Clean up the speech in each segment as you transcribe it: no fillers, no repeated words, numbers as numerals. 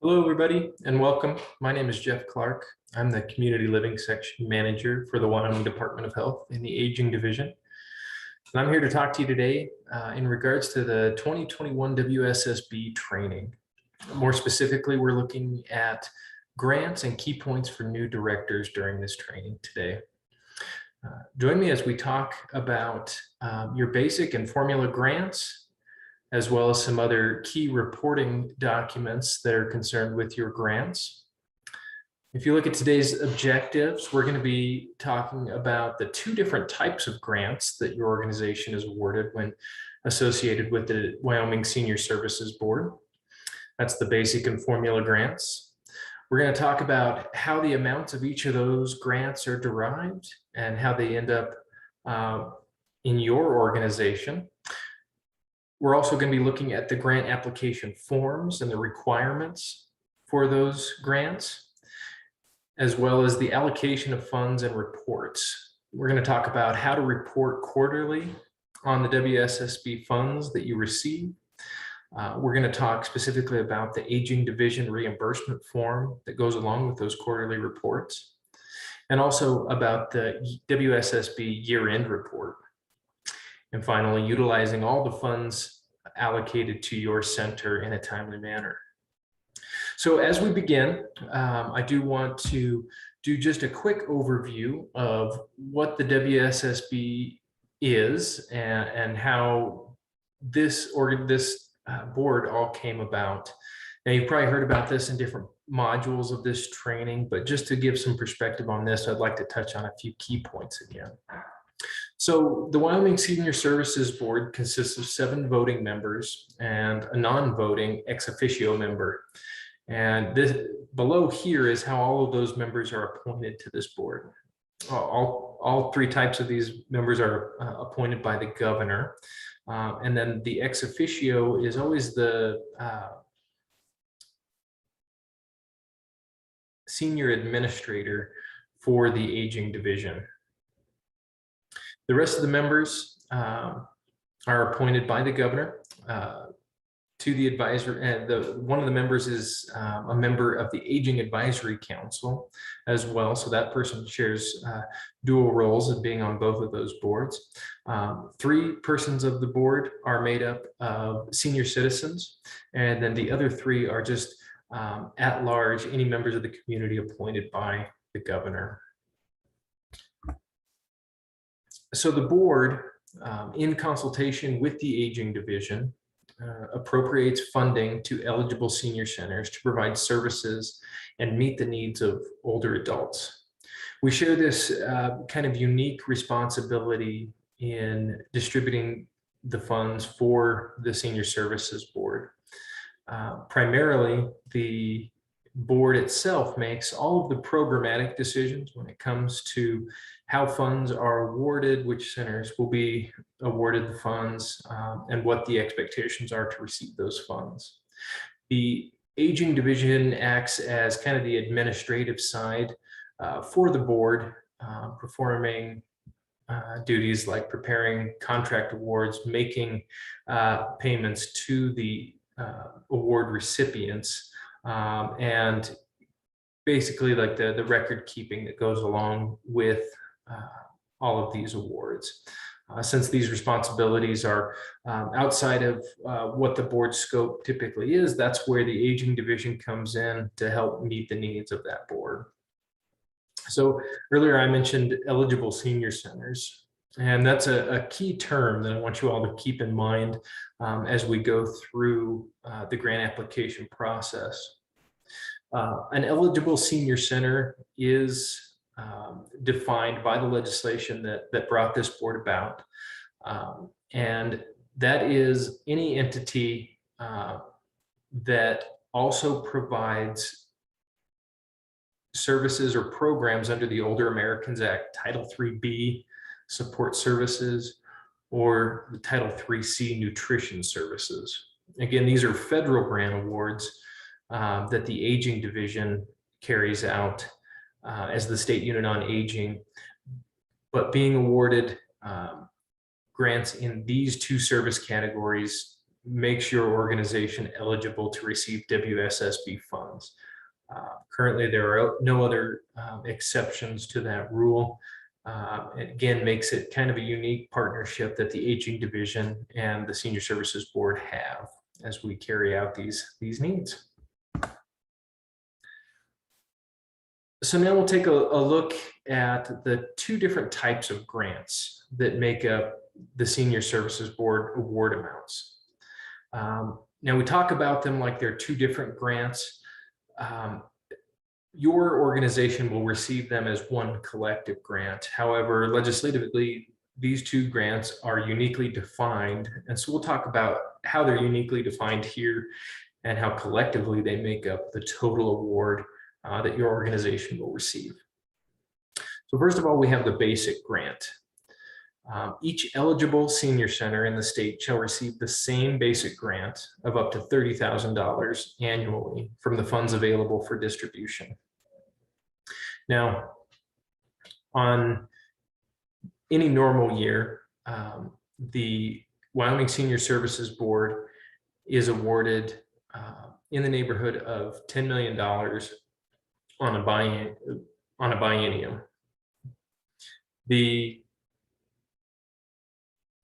Hello, everybody, and welcome. My name is Jeff Clark. I'm the Community Living Section Manager for the Wyoming Department of Health in the Aging Division. And I'm here to talk to you today in regards to the 2021 WSSB training. More specifically, we're looking at grants and key points for new directors during this training today. Join me as we talk about your basic and formula grants, as well as some other key reporting documents that are concerned with your grants. If you look at today's objectives, we're going to be talking about the two different types of grants that your organization is awarded when associated with the Wyoming Senior Services Board. That's the basic and formula grants. We're going to talk about how the amounts of each of those grants are derived and how they end up in your organization. We're also going to be looking at the grant application forms and the requirements for those grants, as well as the allocation of funds and reports. We're going to talk about how to report quarterly on the WSSB funds that you receive. We're going to talk specifically about the Aging Division reimbursement form that goes along with those quarterly reports, and also about the WSSB year-end report. And finally, utilizing all the funds allocated to your center in a timely manner. So as we begin, I do want to do just a quick overview of what the WSSB is and how this board all came about. Now, you've probably heard about this in different modules of this training, but just to give some perspective on this, I'd like to touch on a few key points again. So the Wyoming Senior Services Board consists of 7 voting members and a non-voting ex officio member. And this below here is how all of those members are appointed to this board. All 3 types of these members are appointed by the governor. And then the ex officio is always the senior administrator for the Aging Division. The rest of the members are appointed by the governor to the advisor, and one of the members is a member of the Aging Advisory Council as well. So that person shares dual roles of being on both of those boards. 3 persons of the board are made up of senior citizens, and then the other 3 are just at large, any members of the community appointed by the governor. So the board, in consultation with the Aging Division, appropriates funding to eligible senior centers to provide services and meet the needs of older adults. We share this kind of unique responsibility in distributing the funds for the Senior Services Board. Primarily, the board itself makes all of the programmatic decisions when it comes to how funds are awarded, which centers will be awarded the funds, and what the expectations are to receive those funds. The Aging Division acts as kind of the administrative side for the board, performing duties like preparing contract awards, making payments to the award recipients, and basically like the record keeping that goes along with all of these awards. Since these responsibilities are outside of what the board scope typically is, that's where the Aging Division comes in to help meet the needs of that board. So earlier I mentioned eligible senior centers, and that's a key term that I want you all to keep in mind as we go through the grant application process. An eligible senior center is defined by the legislation that brought this board about. And that is any entity that also provides services or programs under the Older Americans Act, Title IIIB support services, or the Title IIIC nutrition services. Again, these are federal grant awards that the Aging Division carries out as the state unit on aging, but being awarded grants in these 2 service categories makes your organization eligible to receive WSSB funds. Currently, there are no other exceptions to that rule. It again makes it kind of a unique partnership that the Aging Division and the Senior Services Board have as we carry out these needs. So now we'll take a look at the two different types of grants that make up the Senior Services Board award amounts. Now we talk about them like they're two different grants. Your organization will receive them as one collective grant. However, legislatively, these two grants are uniquely defined. And so we'll talk about how they're uniquely defined here and how collectively they make up the total award that your organization will receive. So first of all, we have the basic grant. Each eligible senior center in the state shall receive the same basic grant of up to $30,000 annually from the funds available for distribution. Now, on any normal year, the Wyoming Senior Services Board is awarded in the neighborhood of $10 million on a biennium. The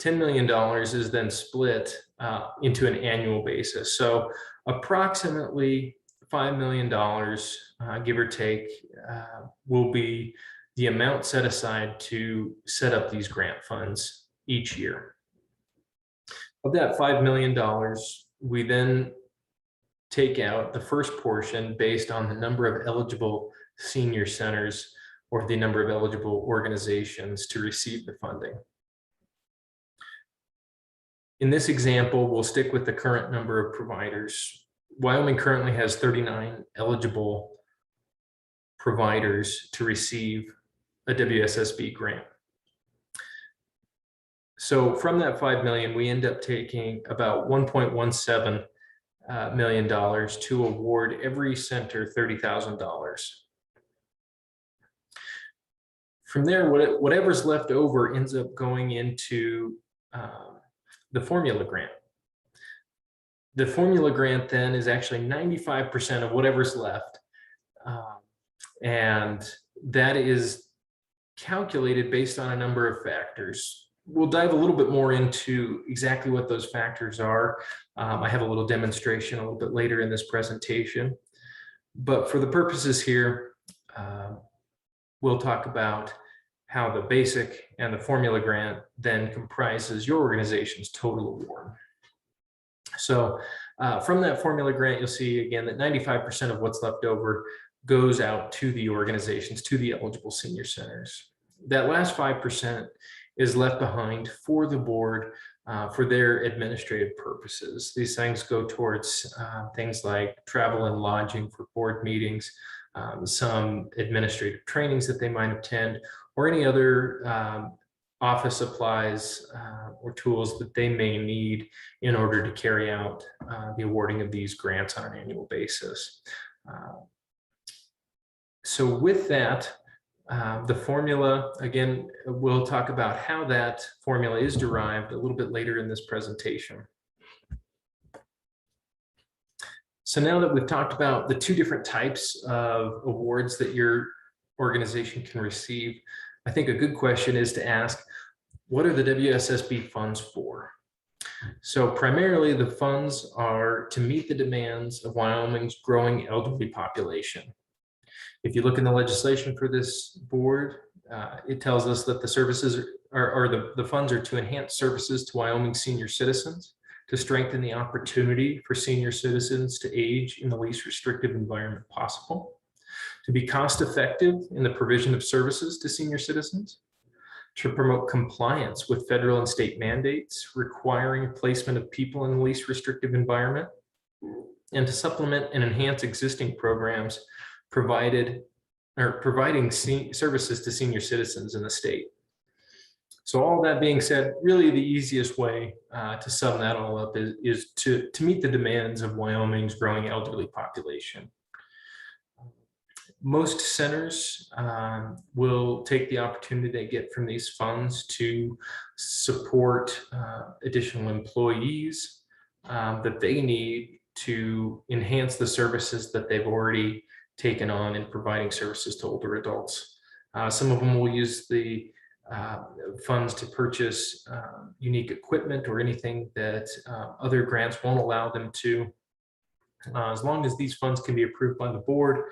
$10 million is then split into an annual basis. So approximately $5 million, give or take, will be the amount set aside to set up these grant funds each year. Of that $5 million, we then take out the first portion based on the number of eligible senior centers or the number of eligible organizations to receive the funding. In this example, we'll stick with the current number of providers. Wyoming currently has 39 eligible providers to receive a WSSB grant. So from that 5 million, we end up taking about $1.17 million to award every center $30,000. From there, whatever's left over ends up going into the formula grant. The formula grant then is actually 95% of whatever's left. And that is calculated based on a number of factors. We'll dive a little bit more into exactly what those factors are. I have a little demonstration a little bit later in this presentation. But for the purposes here, we'll talk about how the basic and the formula grant then comprises your organization's total award. So from that formula grant, you'll see again that 95% of what's left over goes out to the organizations, to the eligible senior centers. That last 5% is left behind for the board for their administrative purposes. These things go towards things like travel and lodging for board meetings, some administrative trainings that they might attend, or any other office supplies or tools that they may need in order to carry out the awarding of these grants on an annual basis. So with that, the formula, again, we'll talk about how that formula is derived a little bit later in this presentation. So now that we've talked about the two different types of awards that your organization can receive, I think a good question is to ask, what are the WSSB funds for? So primarily the funds are to meet the demands of Wyoming's growing elderly population. If you look in the legislation for this board, it tells us that the services the funds are to enhance services to Wyoming senior citizens, to strengthen the opportunity for senior citizens to age in the least restrictive environment possible, to be cost effective in the provision of services to senior citizens, to promote compliance with federal and state mandates requiring placement of people in the least restrictive environment, and to supplement and enhance existing programs providing services to senior citizens in the state. So all that being said, really the easiest way to sum that all up is to meet the demands of Wyoming's growing elderly population. Most centers will take the opportunity they get from these funds to support additional employees, that they need to enhance the services that they've already taken on in providing services to older adults. Some of them will use the funds to purchase unique equipment or anything that other grants won't allow them to. As long as these funds can be approved by the board,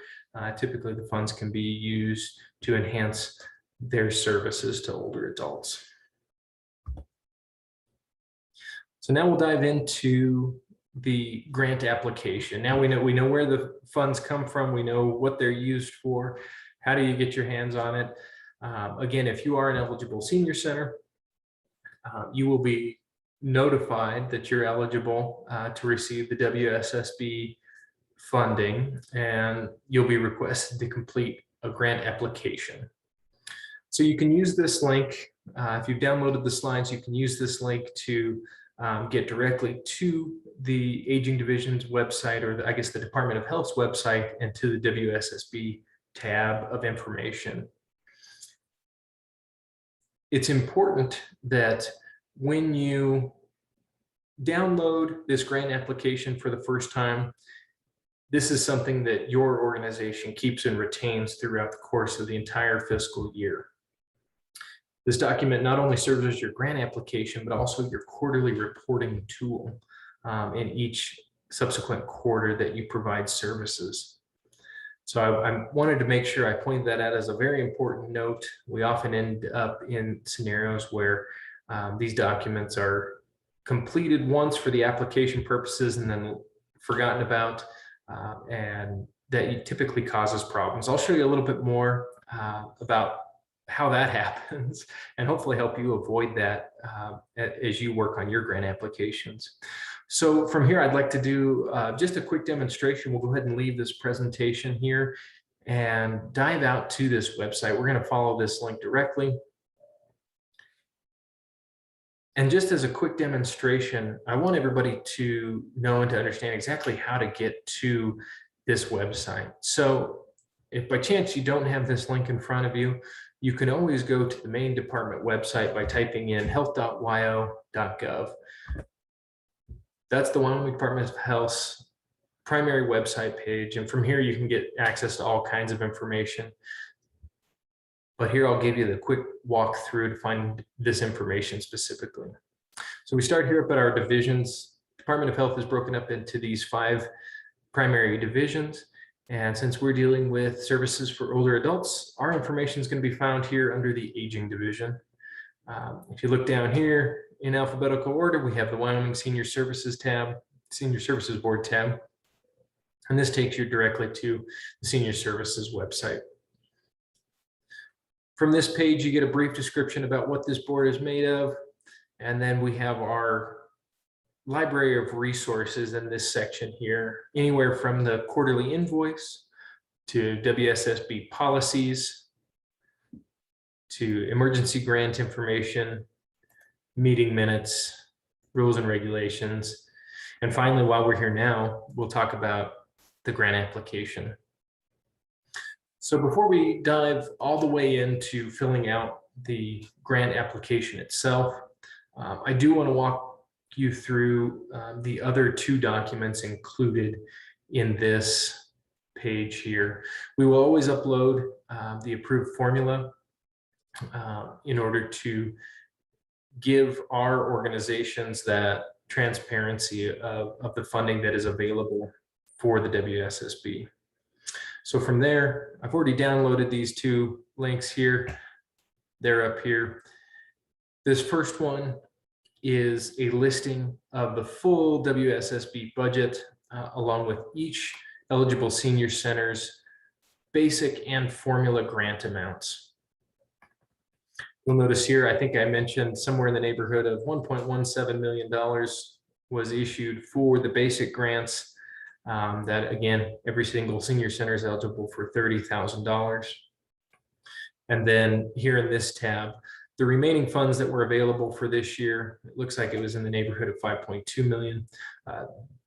typically the funds can be used to enhance their services to older adults. So now we'll dive into the grant application. Now we know where the funds come from. We know what they're used for. How do you get your hands on it? Again, if you are an eligible senior center, you will be notified that you're eligible to receive the WSSB funding, and you'll be requested to complete a grant application. So you can use this link. If you've downloaded the slides, you can use this link to get directly to the Aging Division's website, or I guess the Department of Health's website, and to the WSSB tab of information. It's important that when you download this grant application for the first time, this is something that your organization keeps and retains throughout the course of the entire fiscal year. This document not only serves as your grant application, but also your quarterly reporting tool in each subsequent quarter that you provide services. So I wanted to make sure I pointed that out as a very important note. We often end up in scenarios where these documents are completed once for the application purposes and then forgotten about, and that typically causes problems. I'll show you a little bit more about how that happens and hopefully help you avoid that as you work on your grant applications. So from here, I'd like to do just a quick demonstration. We'll go ahead and leave this presentation here and dive out to this website. We're going to follow this link directly. And just as a quick demonstration, I want everybody to know and to understand exactly how to get to this website. So if by chance you don't have this link in front of you, you can always go to the main department website by typing in health.wyo.gov. That's the Wyoming Department of Health's primary website page. And from here, you can get access to all kinds of information. But here I'll give you the quick walkthrough to find this information specifically. So we start here up at our divisions. Department of Health is broken up into these 5 primary divisions. And since we're dealing with services for older adults, our information is going to be found here under the Aging Division. If you look down here in alphabetical order, we have the Wyoming Senior Services tab, Senior Services Board tab. And this takes you directly to the Senior Services website. From this page, you get a brief description about what this board is made of. And then we have our library of resources in this section here, anywhere from the quarterly invoice to WSSB policies to emergency grant information, meeting minutes, rules and regulations. And finally, while we're here now, we'll talk about the grant application. So before we dive all the way into filling out the grant application itself, I do want to walk you through the other 2 documents included in this page here. We will always upload the approved formula in order to give our organizations that transparency of the funding that is available for the WSSB. So from there, I've already downloaded these 2 links here. They're up here. This first one is a listing of the full WSSB budget, along with each eligible senior center's basic and formula grant amounts. You'll notice here, I think I mentioned somewhere in the neighborhood of $1.17 million was issued for the basic grants. That again, every single senior center is eligible for $30,000. And then here in this tab, the remaining funds that were available for this year, it looks like it was in the neighborhood of 5.2 million.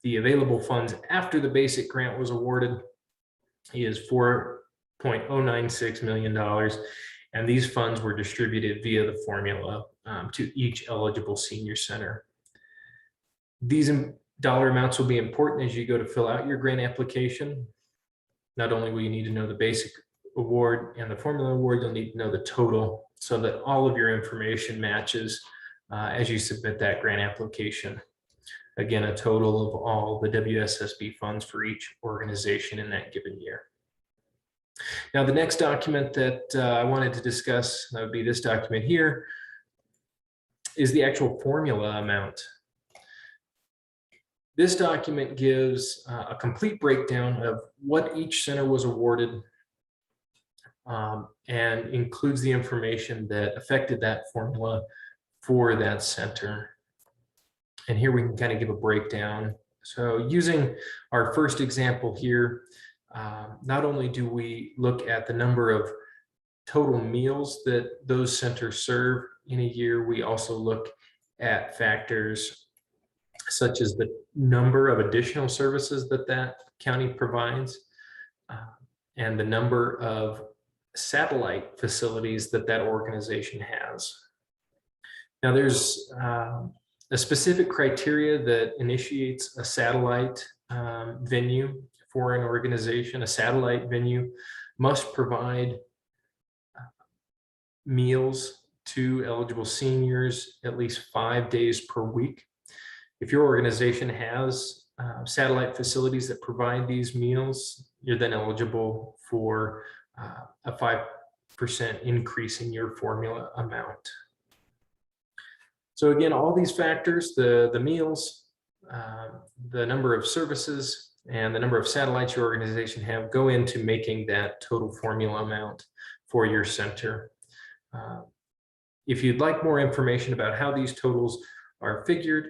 The available funds after the basic grant was awarded is $4.096 million. And these funds were distributed via the formula to each eligible senior center. These Dollar amounts will be important as you go to fill out your grant application. Not only will you need to know the basic award and the formula award, you'll need to know the total so that all of your information matches as you submit that grant application. Again, a total of all the WSSB funds for each organization in that given year. Now, the next document that I wanted to discuss, that would be this document here, is the actual formula amount. This document gives a complete breakdown of what each center was awarded and includes the information that affected that formula for that center. And here we can kind of give a breakdown. So using our first example here, not only do we look at the number of total meals that those centers serve in a year, we also look at factors such as the number of additional services that that county provides and the number of satellite facilities that that organization has. Now, there's a specific criteria that initiates a satellite venue for an organization. A satellite venue must provide meals to eligible seniors at least 5 days per week. If your organization has satellite facilities that provide these meals, you're then eligible for a 5% increase in your formula amount. So again, all these factors, the meals, the number of services, and the number of satellites your organization have go into making that total formula amount for your center. If you'd like more information about how these totals are figured,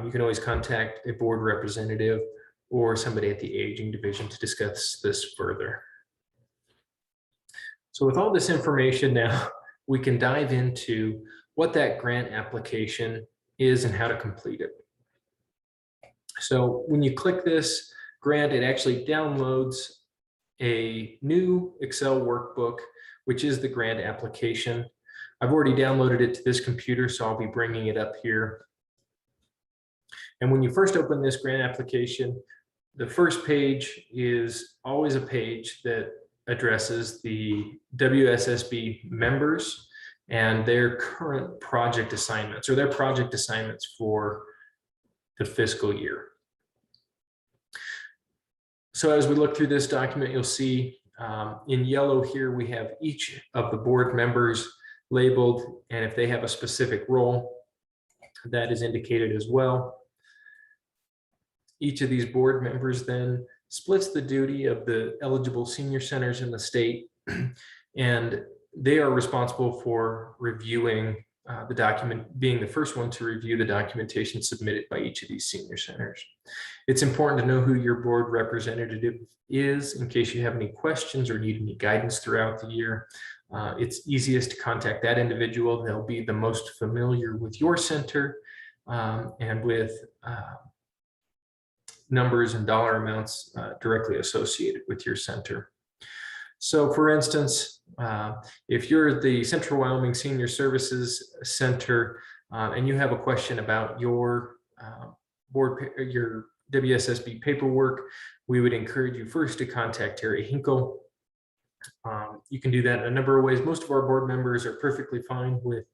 you can always contact a board representative or somebody at the aging division to discuss this further. So with all this information now, we can dive into what that grant application is and how to complete it. So when you click this grant, it actually downloads a new Excel workbook, which is the grant application. I've already downloaded it to this computer, so I'll be bringing it up here. And when you first open this grant application, the first page is always a page that addresses the WSSB members and their current project assignments, or their project assignments for the fiscal year. So as we look through this document, you'll see in yellow here, we have each of the board members labeled, and if they have a specific role, that is indicated as well. Each of these board members then splits the duty of the eligible senior centers in the state, and they are responsible for reviewing the document, being the first one to review the documentation submitted by each of these senior centers. It's important to know who your board representative is in case you have any questions or need any guidance throughout the year. It's easiest to contact that individual. They'll be the most familiar with your center and with numbers and dollar amounts directly associated with your center. So for instance, if you're the Central Wyoming Senior Services Center and you have a question about your your WSSB paperwork, we would encourage you first to contact Terry Hinkle. You can do that in a number of ways. Most of our board members are perfectly fine with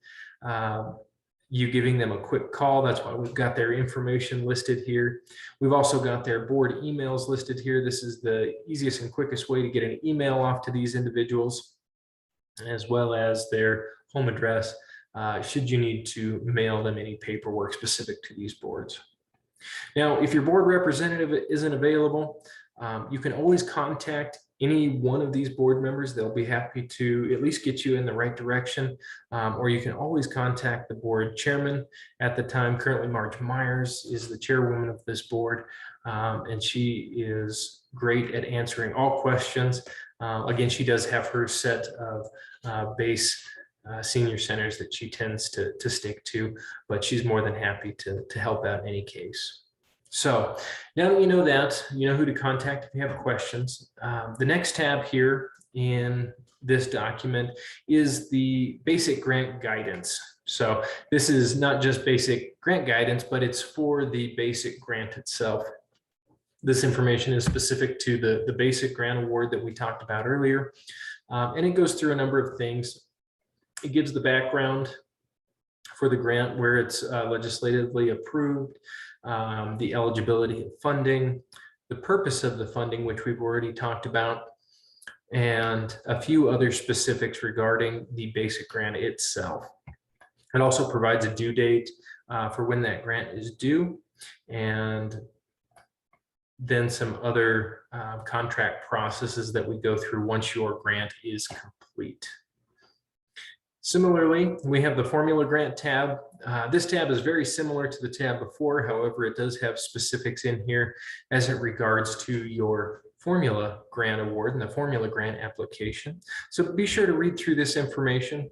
you giving them a quick call. That's why we've got their information listed here. We've also got their board emails listed here. This is the easiest and quickest way to get an email off to these individuals, as well as their home address, should you need to mail them any paperwork specific to these boards. Now, if your board representative isn't available, you can always contact any one of these board members. They'll be happy to at least get you in the right direction, or you can always contact the board chairman at the time. Currently, Marge Myers is the chairwoman of this board, and she is great at answering all questions. Again, she does have her set of base senior centers that she tends to stick to, but she's more than happy to help out in any case. So now that you know that, you know who to contact if you have questions. The next tab here in this document is the basic grant guidance. So this is not just basic grant guidance, but it's for the basic grant itself. This information is specific to the basic grant award that we talked about earlier. And it goes through a number of things. It gives the background for the grant, where it's legislatively approved, the eligibility of funding, the purpose of the funding, which we've already talked about, and a few other specifics regarding the basic grant itself. It also provides a due date for when that grant is due, and then some other contract processes that we go through once your grant is complete. Similarly, we have the formula grant tab. This tab is very similar to the tab before. However, it does have specifics in here as it regards to your formula grant award and the formula grant application. So be sure to read through this information.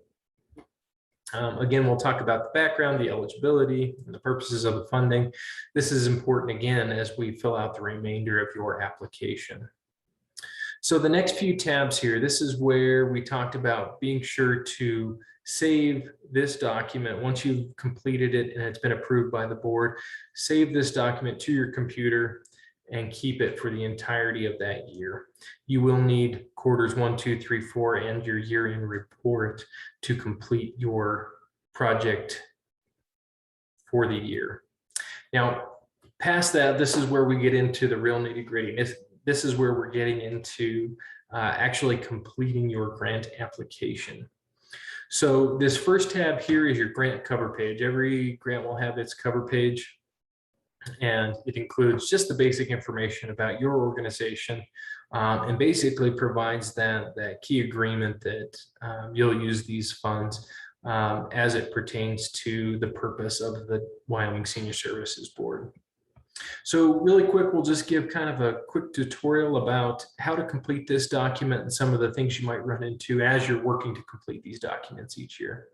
Again, we'll talk about the background, the eligibility, and the purposes of the funding. This is important, again, as we fill out the remainder of your application. So the next few tabs here, this is where we talked about being sure to save this document once you've completed it and it's been approved by the board. Save this document to your computer and keep it for the entirety of that year. You will need quarters 1, 2, 3, 4, and your year-end report to complete your project for the year. Now, past that, this is where we get into the real nitty-gritty. This is where we're getting into actually completing your grant application. So this first tab here is your grant cover page. Every grant will have its cover page, and it includes just the basic information about your organization, and basically provides that key agreement that you'll use these funds as it pertains to the purpose of the Wyoming Senior Services Board. So really quick, we'll just give kind of a quick tutorial about how to complete this document and some of the things you might run into as you're working to complete these documents each year.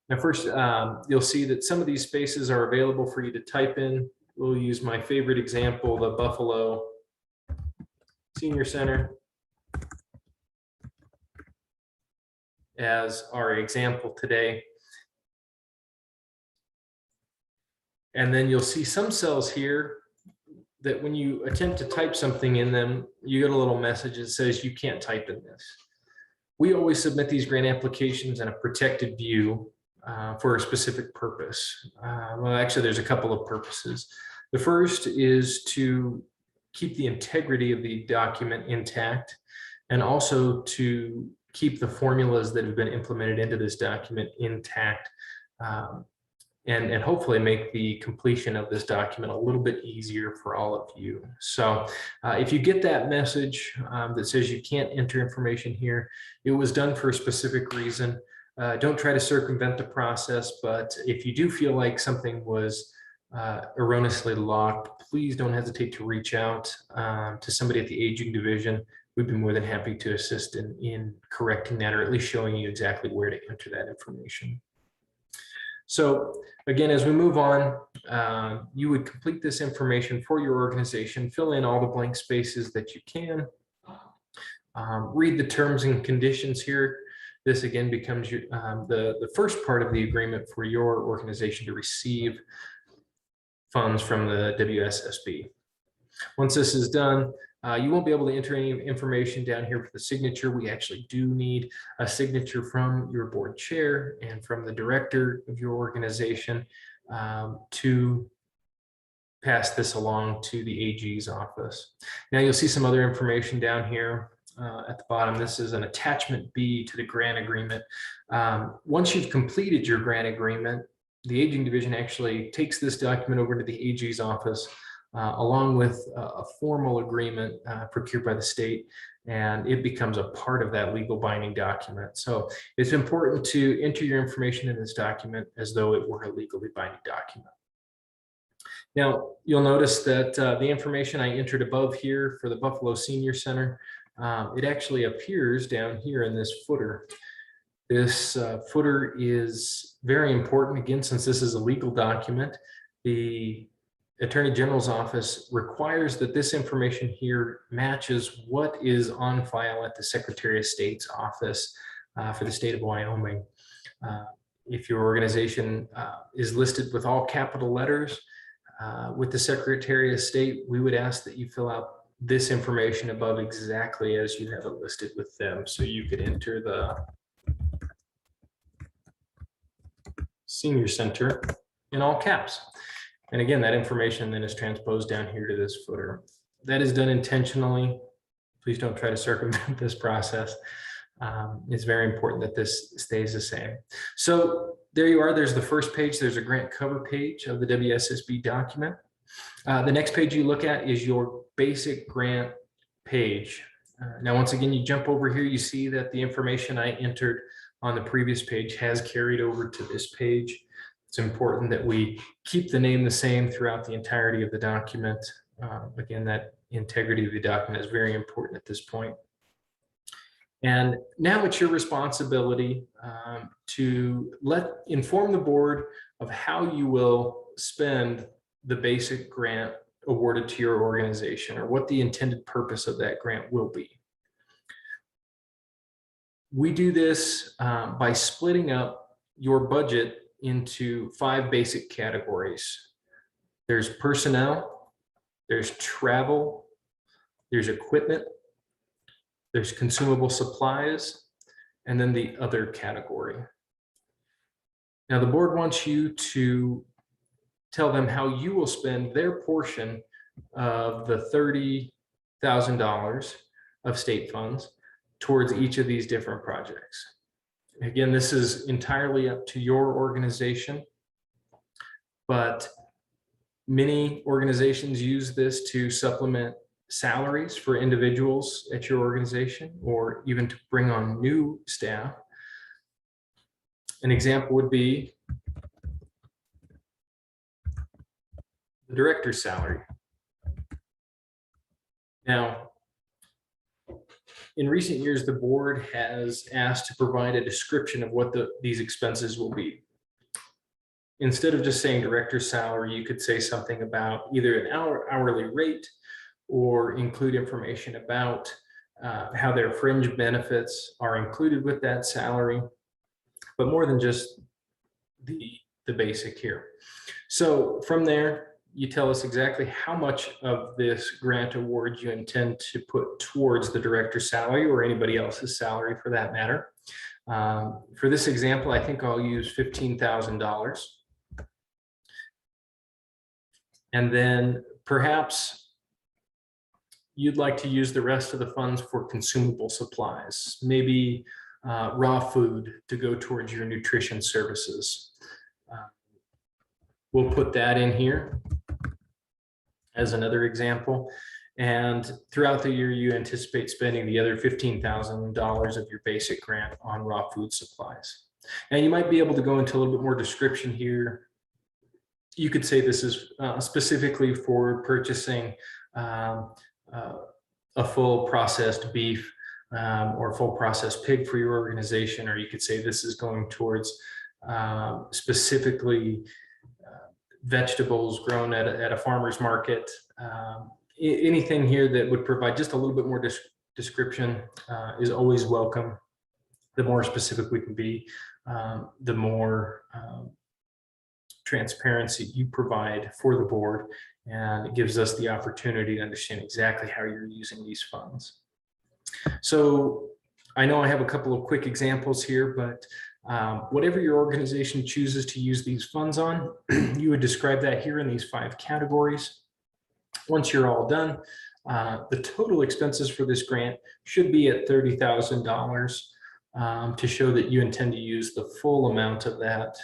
Now, first, you'll see that some of these spaces are available for you to type in. We'll use my favorite example, the Buffalo Senior Center, as our example today. And then you'll see some cells here that when you attempt to type something in them, you get a little message that says you can't type in this. We always submit these grant applications in a protected view for a specific purpose. Well, actually, there's a couple of purposes. The first is to keep the integrity of the document intact, and also to keep the formulas that have been implemented into this document intact, and hopefully make the completion of this document a little bit easier for all of you. So if you get that message that says you can't enter information here, it was done for a specific reason. Don't try to circumvent the process, but if you do feel like something was erroneously locked, please don't hesitate to reach out to somebody at the Aging Division. We'd be more than happy to assist in correcting that, or at least showing you exactly where to enter that information. So again, as we move on, you would complete this information for your organization, fill in all the blank spaces that you can, read the terms and conditions here. This again becomes your, the first part of the agreement for your organization to receive funds from the WSSB. Once this is done, you won't be able to enter any information down here for the signature. We actually do need a signature from your board chair and from the director of your organization to pass this along to the AG's office. Now you'll see some other information down here at the bottom. This is an attachment B to the grant agreement. Once you've completed your grant agreement, the Aging Division actually takes this document over to the AG's office along with a formal agreement procured by the state, and it becomes a part of that legal binding document. So it's important to enter your information in this document as though it were a legally binding document. Now, you'll notice that the information I entered above here for the Buffalo Senior Center, it actually appears down here in this footer. This footer is very important, again, since this is a legal document. The Attorney General's office requires that this information here matches what is on file at the Secretary of State's office for the state of Wyoming. if your organization is listed with all capital letters, with the Secretary of State, we would ask that you fill out this information above exactly as you have it listed with them. So you could enter the Senior Center in all caps. And again, that information then is transposed down here to this footer. That is done intentionally. Please don't try to circumvent this process. It's very important that this stays the same. So there you are. There's the first page. There's a grant cover page of the WSSB document. The next page you look at is your basic grant page. Now, once again, you jump over here, you see that the information I entered on the previous page has carried over to this page. It's important that we keep the name the same throughout the entirety of the document. Again, that integrity of the document is very important at this point. And now it's your responsibility to inform the board of how you will spend the basic grant awarded to your organization, or what the intended purpose of that grant will be. We do this by splitting up your budget into 5 basic categories. There's personnel, there's travel, there's equipment, there's consumable supplies, and then the other category. Now, the board wants you to tell them how you will spend their portion of the $30,000 of state funds towards each of these different projects. Again, this is entirely up to your organization, but many organizations use this to supplement salaries for individuals at your organization, or even to bring on new staff. An example would be the director's salary. Now, in recent years, the board has asked to provide a description of what these expenses will be. Instead of just saying director's salary, you could say something about either an hourly rate, or include information about how their fringe benefits are included with that salary, but more than just the basic here. So from there, you tell us exactly how much of this grant award you intend to put towards the director's salary, or anybody else's salary for that matter. For this example, I think I'll use $15,000. And then perhaps you'd like to use the rest of the funds for consumable supplies, maybe raw food to go towards your nutrition services. We'll put that in here as another example. And throughout the year, you anticipate spending the other $15,000 of your basic grant on raw food supplies. And you might be able to go into a little bit more description here. You could say this is specifically for purchasing a full processed beef or full processed pig for your organization, or you could say this is going towards specifically vegetables grown at a farmer's market. Anything here that would provide just a little bit more description is always welcome. The more specific we can be, the more transparency you provide for the board, and it gives us the opportunity to understand exactly how you're using these funds. So I know I have a couple of quick examples here, but whatever your organization chooses to use these funds on, you would describe that here in these 5 categories. Once you're all done, the total expenses for this grant should be at $30,000 to show that you intend to use the full amount of that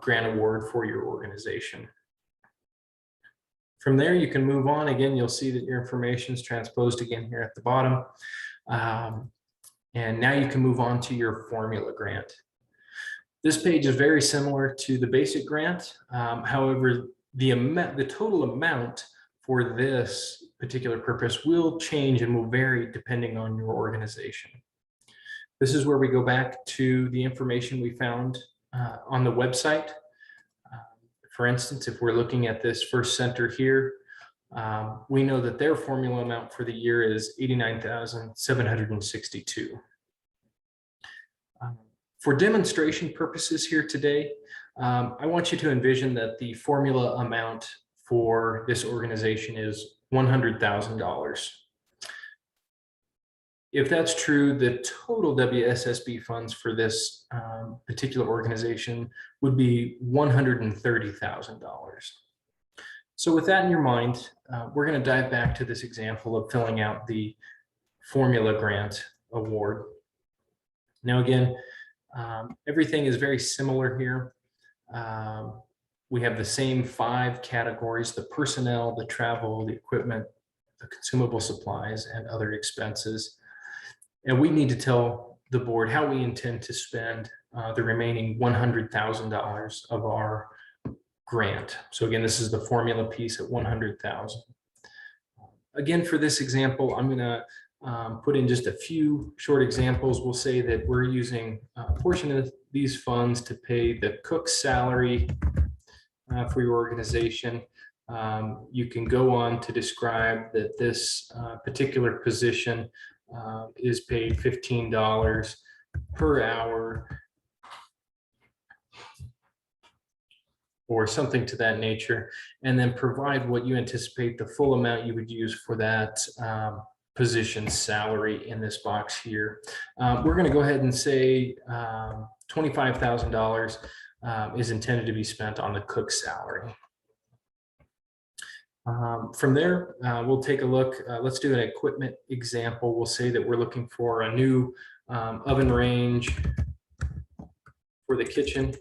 grant award for your organization. From there, you can move on. Again, you'll see that your information is transposed again here at the bottom. And now you can move on to your formula grant. This page is very similar to the basic grant. However, the total amount for this particular purpose will change and will vary depending on your organization. This is where we go back to the information we found on the website. For instance, if we're looking at this first center here, we know that their formula amount for the year is $89,762. For demonstration purposes here today, I want you to envision that the formula amount for this organization is $100,000. If that's true, the total WSSB funds for this particular organization would be $130,000. So with that in your mind, we're going to dive back to this example of filling out the formula grant award. Now again, everything is very similar here. We have the same 5 categories: the personnel, the travel, the equipment, the consumable supplies, and other expenses. And we need to tell the board how we intend to spend the remaining $100,000 of our grant. So again, this is the formula piece at $100,000. Again, for this example, I'm going to put in just a few short examples. We'll say that we're using a portion of these funds to pay the cook's salary for your organization. You can go on to describe that this particular position is paid $15 per hour or something to that nature, and then provide what you anticipate the full amount you would use for that position salary in this box here. We're going to go ahead and say $25,000 is intended to be spent on the cook's salary. From there, we'll take a look. Let's do an equipment example. We'll say that we're looking for a new oven range for the kitchen.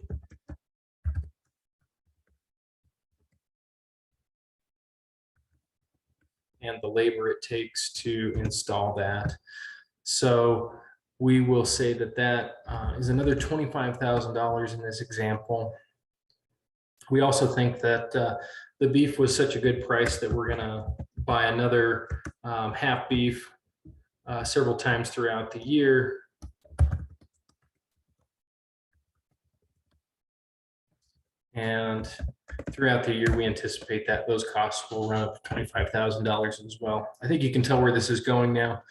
And the labor it takes to install that. So we will say that that is another $25,000 in this example. We also think that the beef was such a good price that we're gonna buy another half beef several times throughout the year. And throughout the year, we anticipate that those costs will run up to $25,000 as well. I think you can tell where this is going now.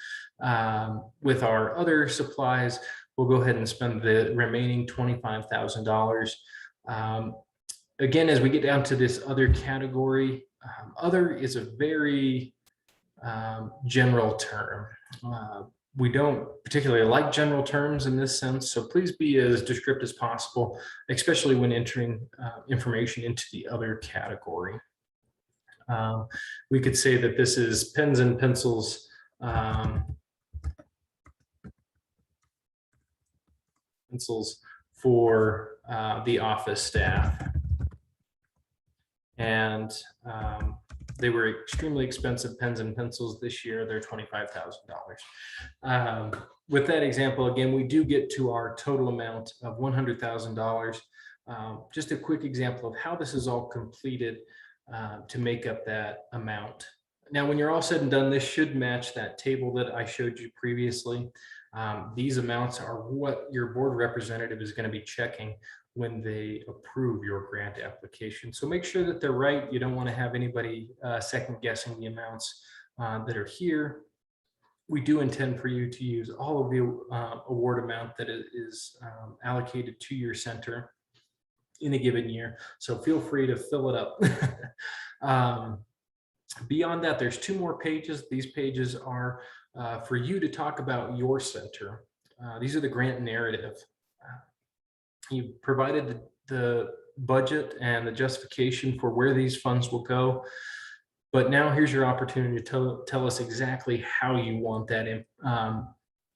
With our other supplies, we'll go ahead and spend the remaining $25,000. Again, as we get down to this other category, other is a very general term. We don't particularly like general terms in this sense, so please be as descriptive as possible, especially when entering information into the other category. We could say that this is pens and pencils, for the office staff. And they were extremely expensive pens and pencils this year. They're $25,000. With that example, again, we do get to our total amount of $100,000. Just a quick example of how this is all completed to make up that amount. Now, when you're all said and done, this should match that table that I showed you previously. These amounts are what your board representative is going to be checking when they approve your grant application. So make sure that they're right. You don't want to have anybody second guessing the amounts that are here. We do intend for you to use all of the award amount that is allocated to your center in a given year. So feel free to fill it up. Beyond that, there's 2 more pages. These pages are for you to talk about your center. These are the grant narrative. You provided the budget and the justification for where these funds will go. But now here's your opportunity to tell us exactly how you want that in,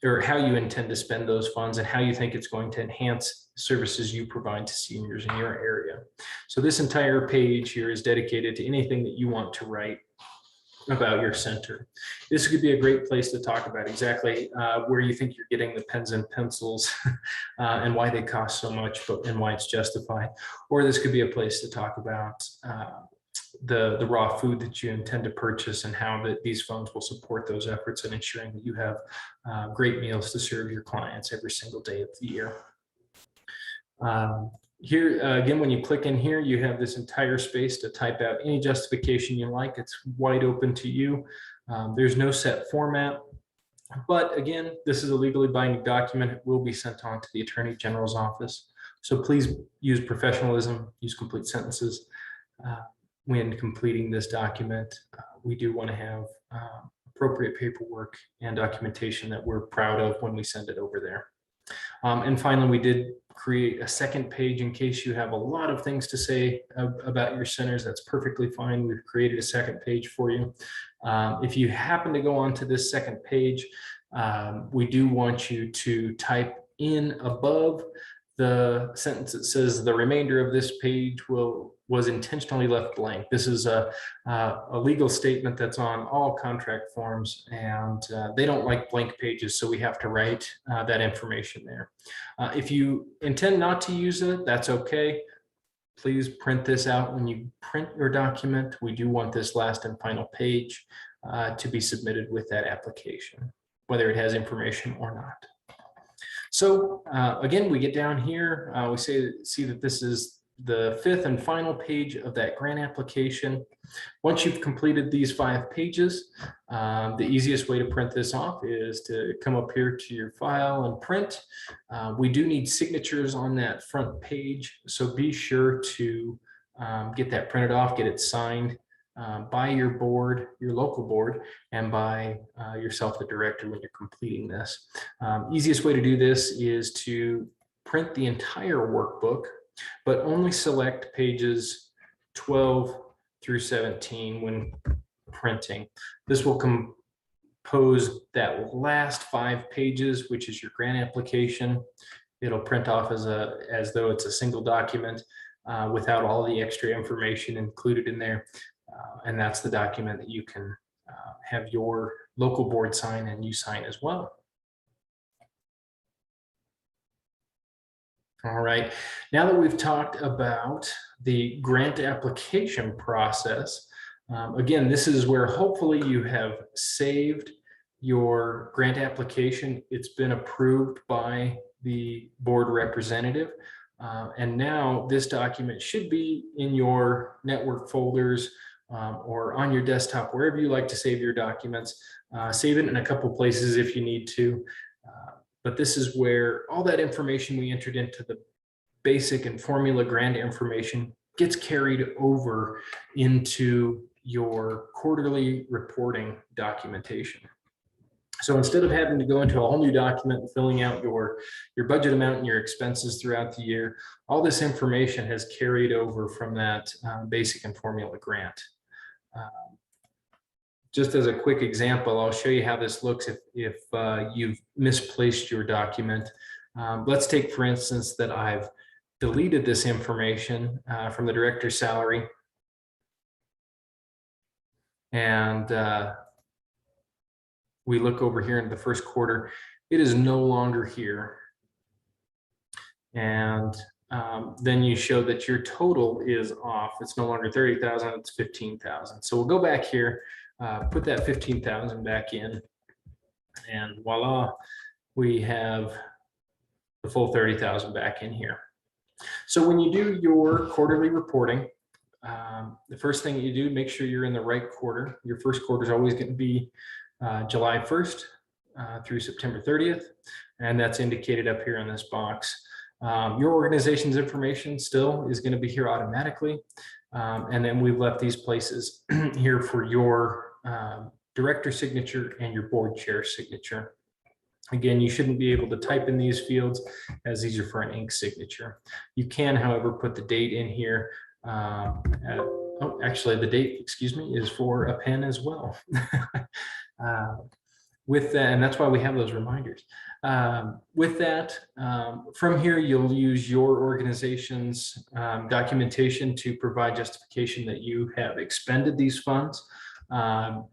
or how you intend to spend those funds and how you think it's going to enhance services you provide to seniors in your area. So this entire page here is dedicated to anything that you want to write about your center. This could be a great place to talk about exactly where you think you're getting the pens and pencils and why they cost so much, and why it's justified. Or this could be a place to talk about the raw food that you intend to purchase and how these funds will support those efforts in ensuring that you have great meals to serve your clients every single day of the year. Here, again, when you click in here, you have this entire space to type out any justification you like. It's wide open to you. There's no set format. But again, this is a legally binding document. It will be sent on to the Attorney General's office. So please use professionalism, use complete sentences when completing this document. We do want to have appropriate paperwork and documentation that we're proud of when we send it over there. And finally, we did create a second page in case you have a lot of things to say about your centers. That's perfectly fine. We've created a second page for you. If you happen to go onto this second page, we do want you to type in above the sentence that says the remainder of this page was intentionally left blank. This is a legal statement that's on all contract forms, and they don't like blank pages, so we have to write that information there. If you intend not to use it, that's okay. Please print this out when you print your document. We do want this last and final page to be submitted with that application, whether it has information or not. So again, we get down here, we see that this is the 5th and final page of that grant application. Once you've completed these 5 pages, the easiest way to print this off is to come up here to your file and print. We do need signatures on that front page, so be sure to get that printed off, get it signed by your board, your local board, and by yourself, the director, when you're completing this. Easiest way to do this is to print the entire workbook, but only select pages 12 through 17 when printing. This will compose that last 5 pages, which is your grant application. It'll print off as though it's a single document without all the extra information included in there. And that's the document that you can have your local board sign and you sign as well. All right, now that we've talked about the grant application process, again, this is where hopefully you have saved your grant application. It's been approved by the board representative. And now this document should be in your network folders or on your desktop, wherever you like to save your documents. Save it in a couple places if you need to. But this is where all that information we entered into the basic and formula grant information gets carried over into your quarterly reporting documentation. So instead of having to go into a whole new document and filling out your budget amount and your expenses throughout the year, all this information has carried over from that basic and formula grant. Just as a quick example, I'll show you how this looks if you've misplaced your document. Let's take, for instance, that I've deleted this information from the director's salary. And we look over here in the first quarter, it is no longer here. And then you show that your total is off. It's no longer 30,000, it's 15,000. So we'll go back here, put that 15,000 back in, and voila, we have the full 30,000 back in here. So when you do your quarterly reporting, the first thing you do, make sure you're in the right quarter. Your first quarter is always going to be July 1st through September 30th, and that's indicated up here in this box. Your organization's information still is going to be here automatically, and then we've left these places here for your director signature and your board chair signature. Again, you shouldn't be able to type in these fields as these are for an ink signature. You can, however, put the date in here. Oh, actually, the date, excuse me, is for a pen as well. With that, and that's why we have those reminders. With that, from here, you'll use your organization's documentation to provide justification that you have expended these funds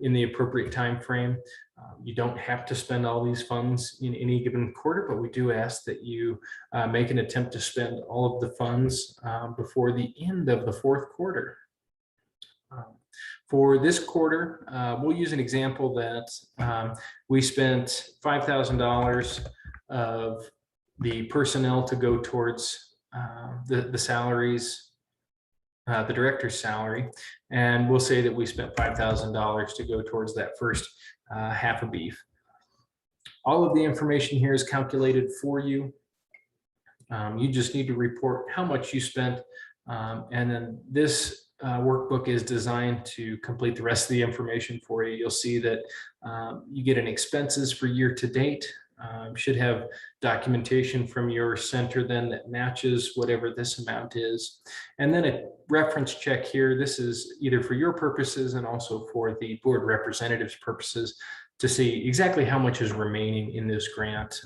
in the appropriate time frame. You don't have to spend all these funds in any given quarter, but we do ask that you make an attempt to spend all of the funds before the end of the fourth quarter. For this quarter, we'll use an example that we spent $5,000 of the personnel to go towards the salaries, the director's salary, and we'll say that we spent $5,000 to go towards that first half of beef. All of the information here is calculated for you. You just need to report how much you spent, and then this workbook is designed to complete the rest of the information for you. You'll see that you get an expenses for year to date. Should have documentation from your center then that matches whatever this amount is. And then a reference check here. This is either for your purposes and also for the board representatives' purposes to see exactly how much is remaining in this grant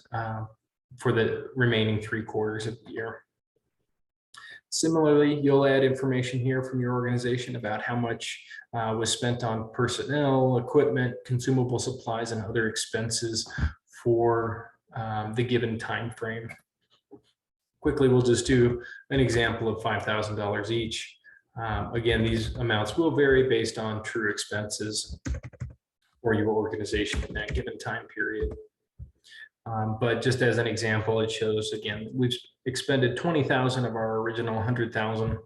for the remaining 3 quarters of the year. Similarly, you'll add information here from your organization about how much was spent on personnel, equipment, consumable supplies, and other expenses for the given time frame. Quickly, we'll just do an example of $5,000 each. Again, these amounts will vary based on true expenses for your organization in that given time period. But just as an example, it shows, again, we've expended 20,000 of our original 100,000,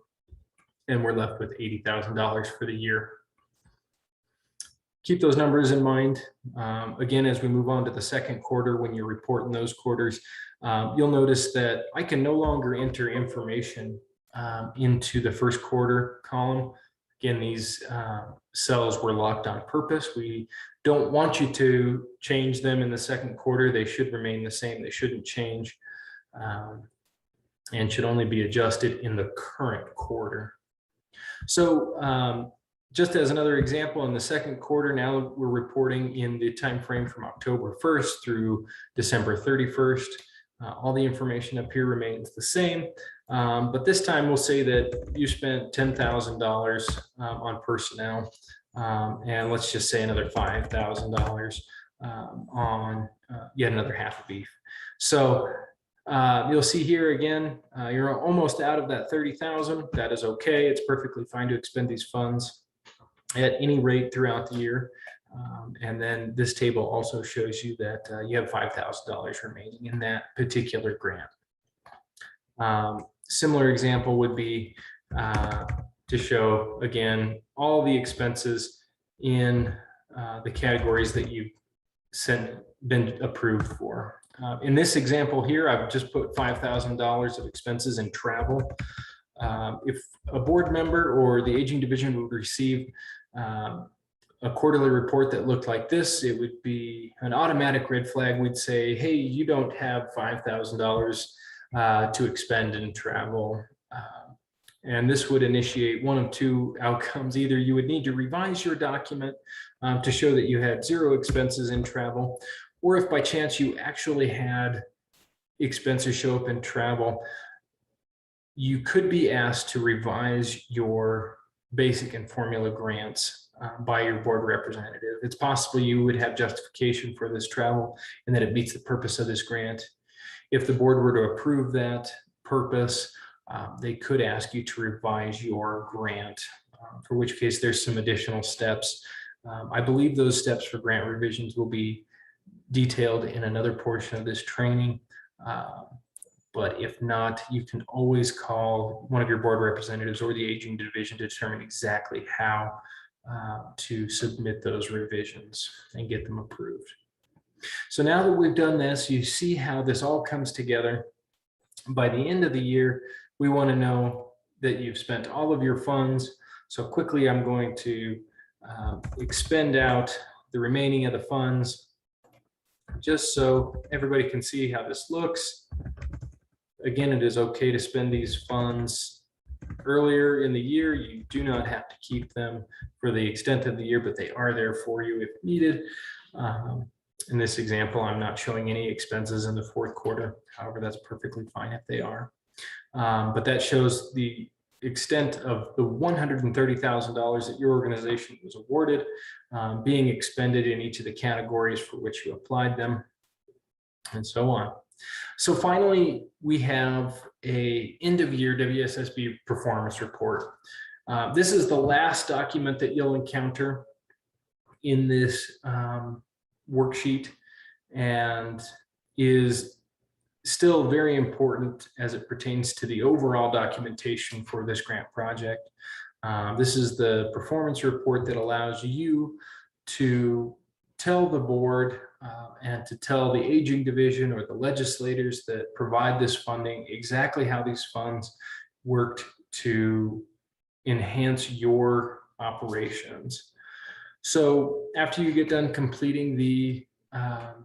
and we're left with $80,000 for the year. Keep those numbers in mind. Again, as we move on to the second quarter, when you're reporting those quarters, you'll notice that I can no longer enter information into the first quarter column. Again, these cells were locked on purpose. We don't want you to change them in the second quarter. They should remain the same. They shouldn't change, and should only be adjusted in the current quarter. So just as another example, in the second quarter, now we're reporting in the time frame from October 1st through December 31st. All the information up here remains the same, but this time we'll say that you spent $10,000 on personnel, and let's just say another $5,000 on yet another half of beef. So you'll see here again, you're almost out of that 30,000. That is okay. It's perfectly fine to expend these funds at any rate throughout the year. And then this table also shows you that you have $5,000 remaining in that particular grant. Similar example would be to show, again, all the expenses in the categories that you've been approved for. In this example here, I've just put $5,000 of expenses in travel. If a board member or the aging division would receive a quarterly report that looked like this, it would be an automatic red flag. We'd say, hey, you don't have $5,000 to expend in travel. And this would initiate one of two outcomes. Either you would need to revise your document to show that you had 0 expenses in travel, or if by chance you actually had expenses show up in travel, you could be asked to revise your basic and formula grants by your board representative. It's possible you would have justification for this travel and that it meets the purpose of this grant. If the board were to approve that purpose, they could ask you to revise your grant, for which case there's some additional steps. I believe those steps for grant revisions will be detailed in another portion of this training. But if not, you can always call one of your board representatives or the aging division to determine exactly how to submit those revisions and get them approved. So now that we've done this, you see how this all comes together. By the end of the year, we want to know that you've spent all of your funds. So quickly, I'm going to expend out the remaining of the funds, just so everybody can see how this looks. Again, it is okay to spend these funds earlier in the year. You do not have to keep them for the extent of the year, but they are there for you if needed. In this example, I'm not showing any expenses in the fourth quarter. However, that's perfectly fine if they are. But that shows the extent of the $130,000 that your organization was awarded being expended in each of the categories for which you applied them, and so on. So finally, we have a end of year WSSB performance report. This is the last document that you'll encounter in this worksheet, and is still very important as it pertains to the overall documentation for this grant project. This is the performance report that allows you to tell the board and to tell the aging division or the legislators that provide this funding exactly how these funds worked to enhance your operations. So after you get done completing the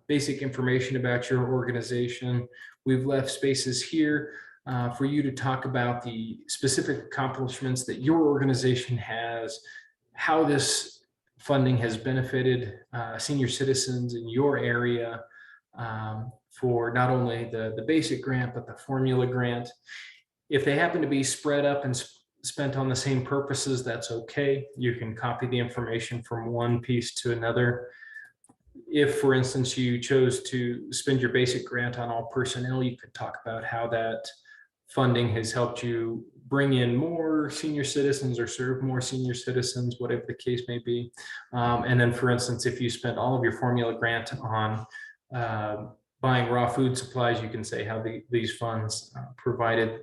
basic information about your organization, we've left spaces here for you to talk about the specific accomplishments that your organization has, how this funding has benefited senior citizens in your area for not only the basic grant, but the formula grant. If they happen to be spread up and spent on the same purposes, that's okay. You can copy the information from one piece to another. If, for instance, you chose to spend your basic grant on all personnel, you could talk about how that funding has helped you bring in more senior citizens or serve more senior citizens, whatever the case may be. And then, for instance, if you spent all of your formula grant on buying raw food supplies, you can say how these funds provided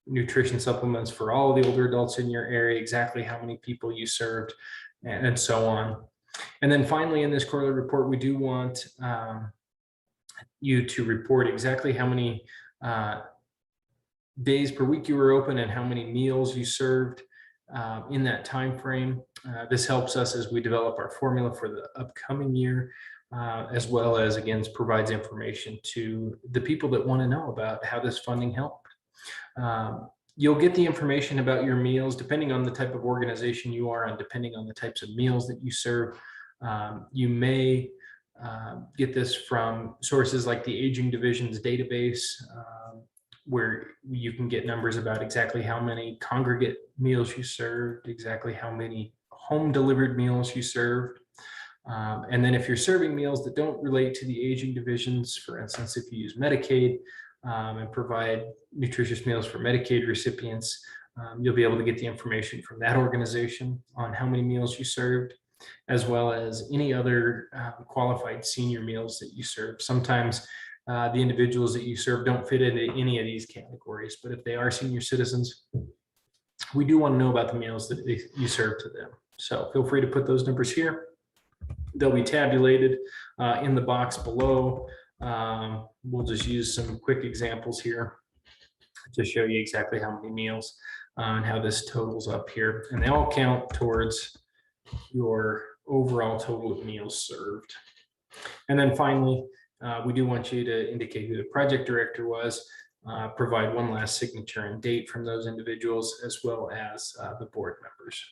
nutrition supplements for all the older adults in your area, exactly how many people you served, and so on. And then finally, in this quarterly report, we do want you to report exactly how many days per week you were open and how many meals you served in that time frame. This helps us as we develop our formula for the upcoming year, as well as, again, provides information to the people that want to know about how this funding helped. You'll get the information about your meals depending on the type of organization you are and depending on the types of meals that you serve. You may get this from sources like the Aging Division's database, where you can get numbers about exactly how many congregate meals you served, exactly how many home delivered meals you served. And then if you're serving meals that don't relate to the aging divisions, for instance, if you use Medicaid and provide nutritious meals for Medicaid recipients, you'll be able to get the information from that organization on how many meals you served, as well as any other qualified senior meals that you serve. Sometimes the individuals that you serve don't fit into any of these categories, but if they are senior citizens, we do want to know about the meals that you serve to them. So feel free to put those numbers here. They'll be tabulated in the box below. We'll just use some quick examples here to show you exactly how many meals and how this totals up here. And they all count towards your overall total of meals served. And then finally, we do want you to indicate who the project director was, provide one last signature and date from those individuals, as well as the board members.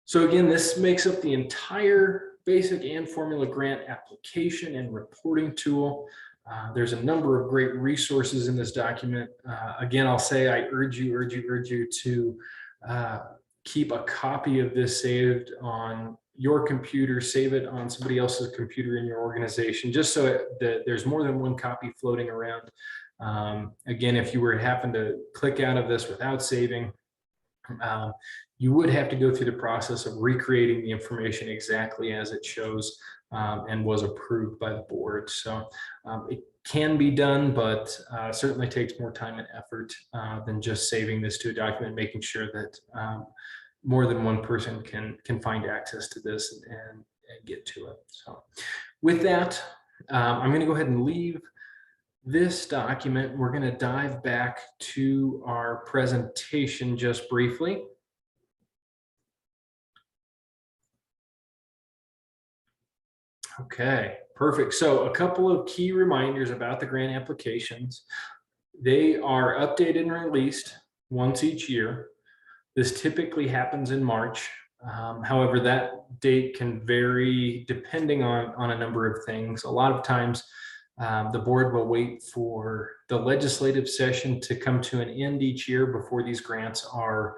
So again, this makes up the entire basic and formula grant application and reporting tool. There's a number of great resources in this document. Again, I'll say I urge you to keep a copy of this saved on your computer, save it on somebody else's computer in your organization, just so that there's more than one copy floating around. Again, if you were to happen to click out of this without saving, you would have to go through the process of recreating the information exactly as it shows and was approved by the board. So it can be done, but certainly takes more time and effort than just saving this to a document, making sure that more than one person can find access to this and get to it. So with that, I'm going to go ahead and leave this document. We're going to dive back to our presentation just briefly. Okay, perfect. So a couple of key reminders about the grant applications. They are updated and released once each year. This typically happens in March. However, that date can vary depending on a number of things. A lot of times the board will wait for the legislative session to come to an end each year before these grants are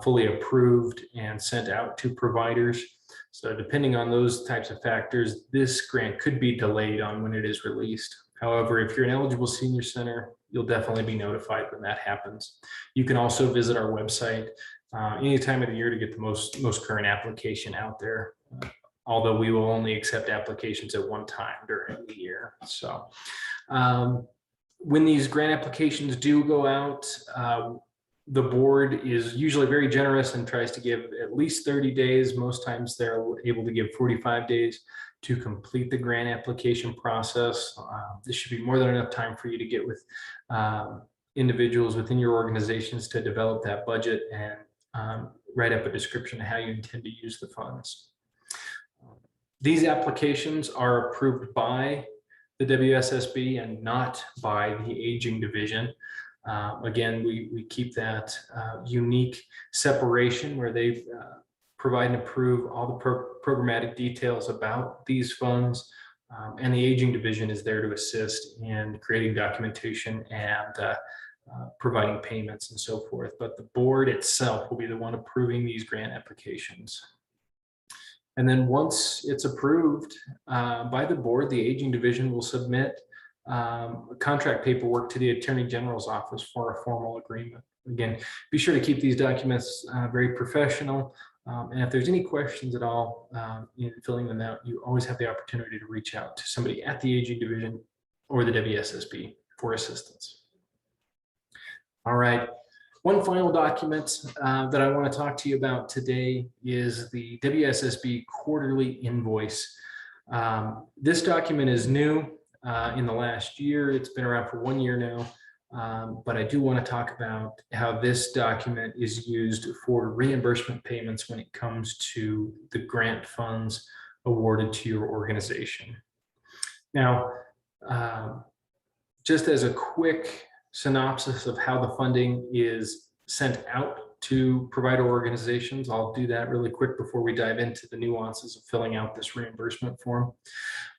fully approved and sent out to providers. So depending on those types of factors, this grant could be delayed on when it is released. However, if you're an eligible senior center, you'll definitely be notified when that happens. You can also visit our website any time of the year to get the most current application out there, although we will only accept applications at one time during the year. So when these grant applications do go out, The board is usually very generous and tries to give at least 30 days. Most times they're able to give 45 days to complete the grant application process. This should be more than enough time for you to get with individuals within your organizations to develop that budget and write up a description of how you intend to use the funds. These applications are approved by the WSSB and not by the Aging Division. Again, we keep that unique separation where they provide and approve all the programmatic details about these funds, and the Aging Division is there to assist in creating documentation and providing payments and so forth. But the board itself will be the one approving these grant applications. And then once it's approved by the board, the Aging Division will submit contract paperwork to the Attorney General's office for a formal agreement. Again, be sure to keep these documents very professional. And if there's any questions at all in filling them out, you always have the opportunity to reach out to somebody at the Aging Division or the WSSB for assistance. All right. One final document that I want to talk to you about today is the WSSB quarterly invoice. This document is new in the last year. It's been around for 1 year now, but I do want to talk about how this document is used for reimbursement payments when it comes to the grant funds awarded to your organization. Now, just as a quick synopsis of how the funding is sent out to provider organizations, I'll do that really quick before we dive into the nuances of filling out this reimbursement form.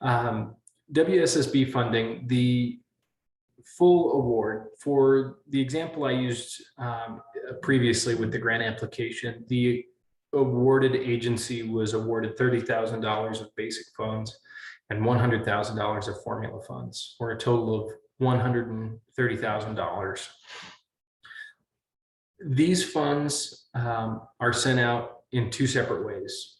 WSSB funding, the full award for the example I used previously with the grant application, the awarded agency was awarded $30,000 of basic funds and $100,000 of formula funds, for a total of $130,000. These funds are sent out in two separate ways.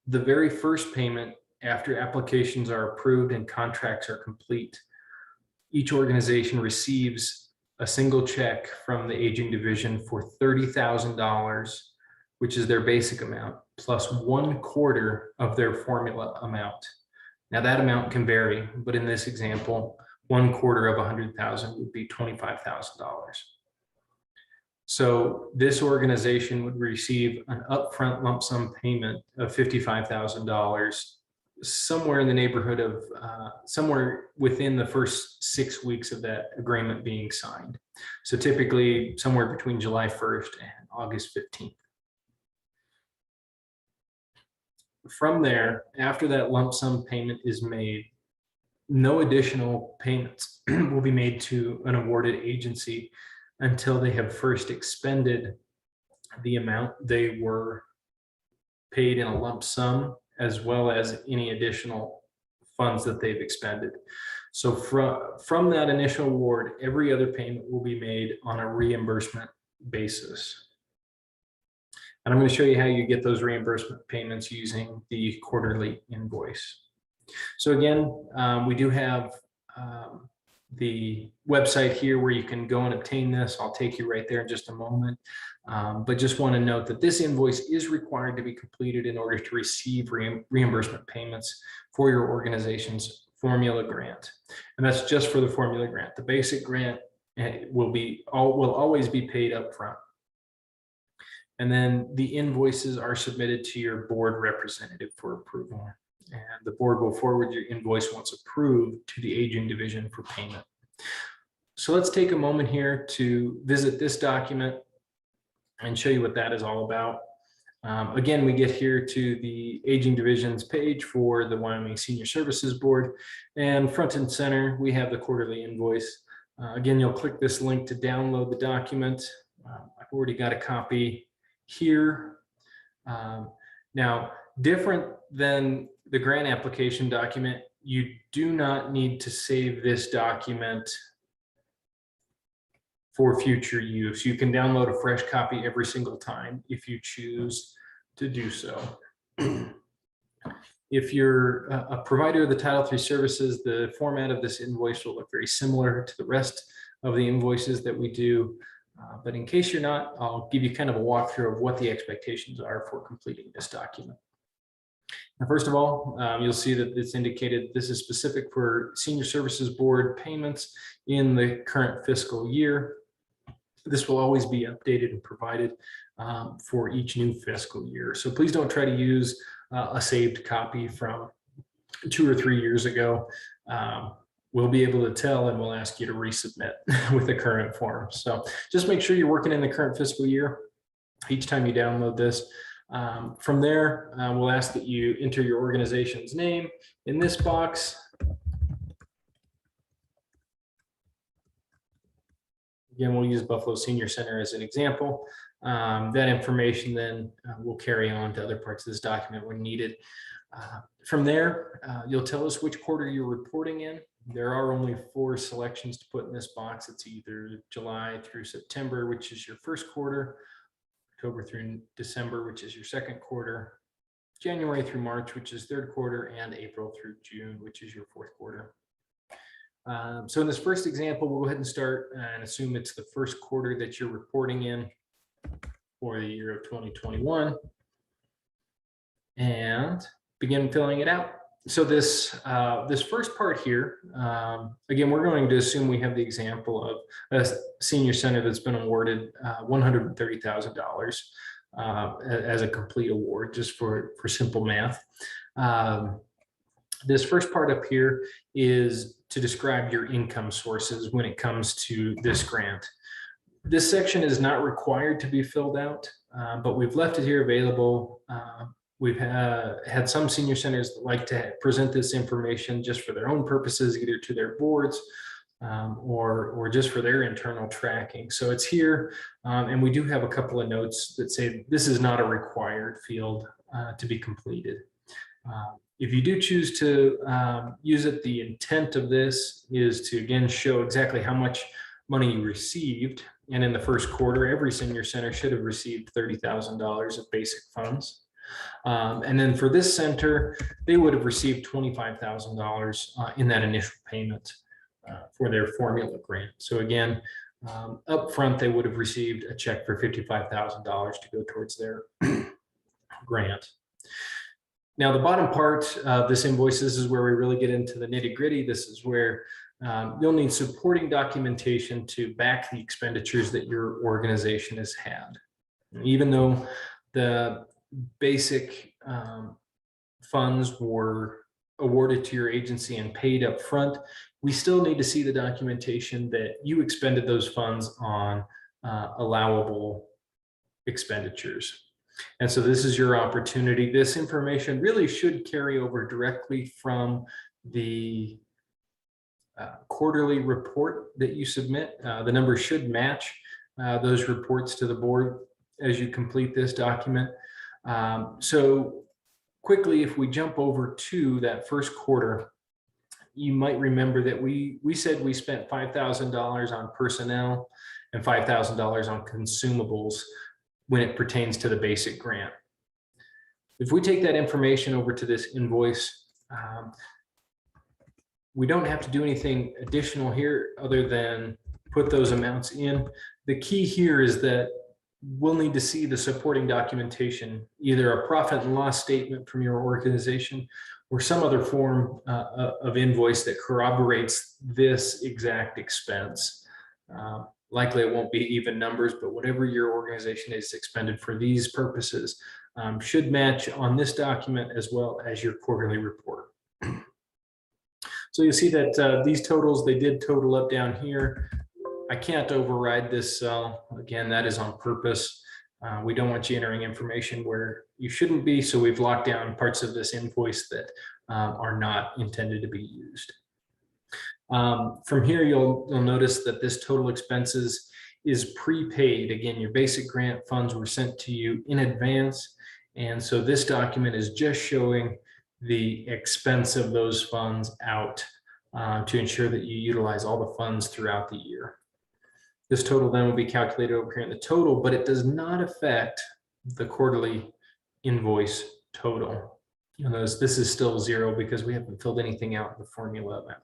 The very first payment, after applications are approved and contracts are complete, each organization receives a single check from the Aging Division for $30,000, which is their basic amount, plus 1/4 of their formula amount. Now that amount can vary, but in this example, 1/4 of 100,000 would be $25,000. So this organization would receive an upfront lump sum payment of $55,000, somewhere in the neighborhood of somewhere within the first 6 weeks of that agreement being signed. So typically somewhere between July 1st and August 15th. From there, after that lump sum payment is made, no additional payments will be made to an awarded agency until they have first expended the amount they were paid in a lump sum, as well as any additional funds that they've expended. So from that initial award, every other payment will be made on a reimbursement basis. And I'm going to show you how you get those reimbursement payments using the quarterly invoice. So again, we do have the website here where you can go and obtain this. I'll take you right there in just a moment. But just want to note that this invoice is required to be completed in order to receive reimbursement payments for your organization's formula grant. And that's just for the formula grant. The basic grant will always be paid up front. And then the invoices are submitted to your board representative for approval. And the board will forward your invoice once approved to the Aging Division for payment. So let's take a moment here to visit this document and show you what that is all about. Again, we get here to the Aging Division's page for the Wyoming Senior Services Board, and front and center, we have the quarterly invoice. Again, you'll click this link to download the document. I've already got a copy here. Now, different than the grant application document, you do not need to save this document for future use. You can download a fresh copy every single time if you choose to do so. If you're a provider of the Title III services, the format of this invoice will look very similar to the rest of the invoices that we do. But in case you're not, I'll give you kind of a walkthrough of what the expectations are for completing this document. Now, first of all, you'll see that it's indicated this is specific for Senior Services Board payments in the current fiscal year. This will always be updated and provided for each new fiscal year. So please don't try to use a saved copy from 2 or 3 years ago. We'll be able to tell, and we'll ask you to resubmit with the current form. So just make sure you're working in the current fiscal year each time you download this. From there, we'll ask that you enter your organization's name in this box. Again, we'll use Buffalo Senior Center as an example. That information then will carry on to other parts of this document when needed. From there, you'll tell us which quarter you're reporting in. There are only 4 selections to put in this box. It's either July through September, which is your first quarter, October through December, which is your second quarter, January through March, which is third quarter, and April through June, which is your fourth quarter. So in this first example, we'll go ahead and start and assume it's the first quarter that you're reporting in for the year of 2021 and begin filling it out. So this first part here, again, we're going to assume we have the example of a senior center that's been awarded $130,000 as a complete award, just for simple math. This first part up here is to describe your income sources when it comes to this grant. This section is not required to be filled out, but we've left it here available. We've had some senior centers that like to present this information just for their own purposes, either to their boards or just for their internal tracking. So it's here, and we do have a couple of notes that say this is not a required field to be completed. If you do choose to use it, the intent of this is to, again, show exactly how much money you received. And in the first quarter, every senior center should have received $30,000 of basic funds. And then for this center, they would have received $25,000 in that initial payment for their formula grant. So again, up front, they would have received a check for $55,000 to go towards their grant. Now, the bottom part of this invoice, this is where we really get into the nitty-gritty. This is where you'll need supporting documentation to back the expenditures that your organization has had. Even though the basic funds were awarded to your agency and paid up front, we still need to see the documentation that you expended those funds on allowable expenditures. And so this is your opportunity. This information really should carry over directly from the quarterly report that you submit. The numbers should match those reports to the board as you complete this document. So quickly, if we jump over to that first quarter, you might remember that we said we spent $5,000 on personnel and $5,000 on consumables when it pertains to the basic grant. If we take that information over to this invoice, we don't have to do anything additional here other than put those amounts in. The key here is that we'll need to see the supporting documentation, either a profit and loss statement from your organization or some other form of invoice that corroborates this exact expense. Likely it won't be even numbers, but whatever your organization is expended for these purposes should match on this document as well as your quarterly report. So you see that these totals, they did total up down here. I can't override this cell. Again, that is on purpose. We don't want you entering information where you shouldn't be, so we've locked down parts of this invoice that are not intended to be used. From here, you'll notice that this total expenses is prepaid. Again, your basic grant funds were sent to you in advance, and so this document is just showing the expense of those funds out to ensure that you utilize all the funds throughout the year. This total then will be calculated over here in the total, but it does not affect the quarterly invoice total. You know, this is still zero because we haven't filled anything out in the formula amount.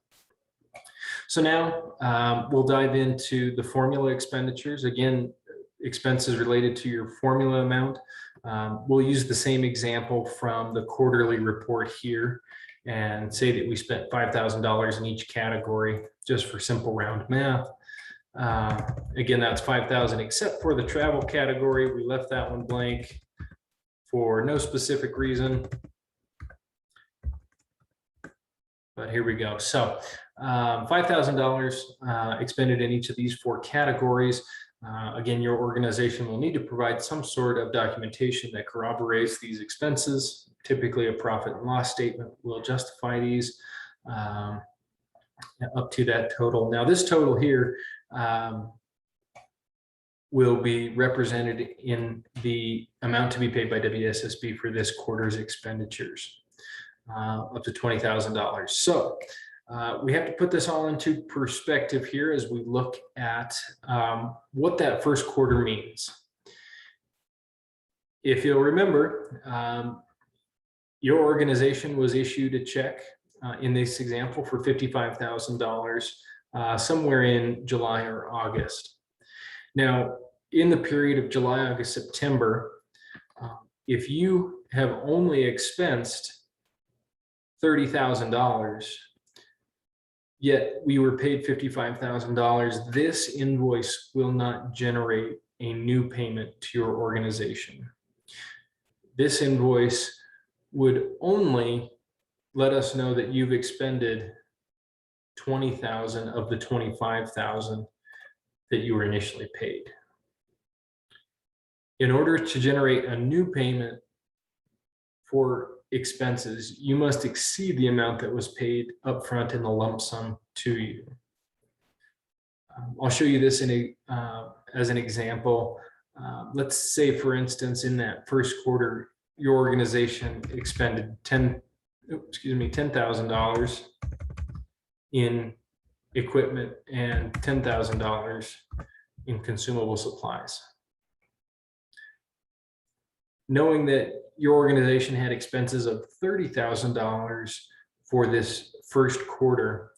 So now we'll dive into the formula expenditures. Again, expenses related to your formula amount. We'll use the same example from the quarterly report here and say that we spent $5,000 in each category just for simple round math. Again, that's 5,000 except for the travel category. We left that one blank for no specific reason. But here we go. So $5,000 expended in each of these four categories. Again, your organization will need to provide some sort of documentation that corroborates these expenses. Typically, a profit and loss statement will justify these up to that total. Now, this total here will be represented in the amount to be paid by WSSB for this quarter's expenditures, up to $20,000. So we have to put this all into perspective here as we look at what that first quarter means. If you'll remember, your organization was issued a check in this example for $55,000 somewhere in July or August. Now, in the period of July, August, September, if you have only expensed $30,000, yet we were paid $55,000, this invoice will not generate a new payment to your organization. This invoice would only let us know that you've expended $20,000 of the $25,000 that you were initially paid. In order to generate a new payment for expenses, you must exceed the amount that was paid upfront in the lump sum to you. I'll show you this in as an example. Let's say, for instance, in that first quarter, your organization expended $10,000 in equipment and $10,000 in consumable supplies. Knowing that your organization had expenses of $30,000 for this first quarter,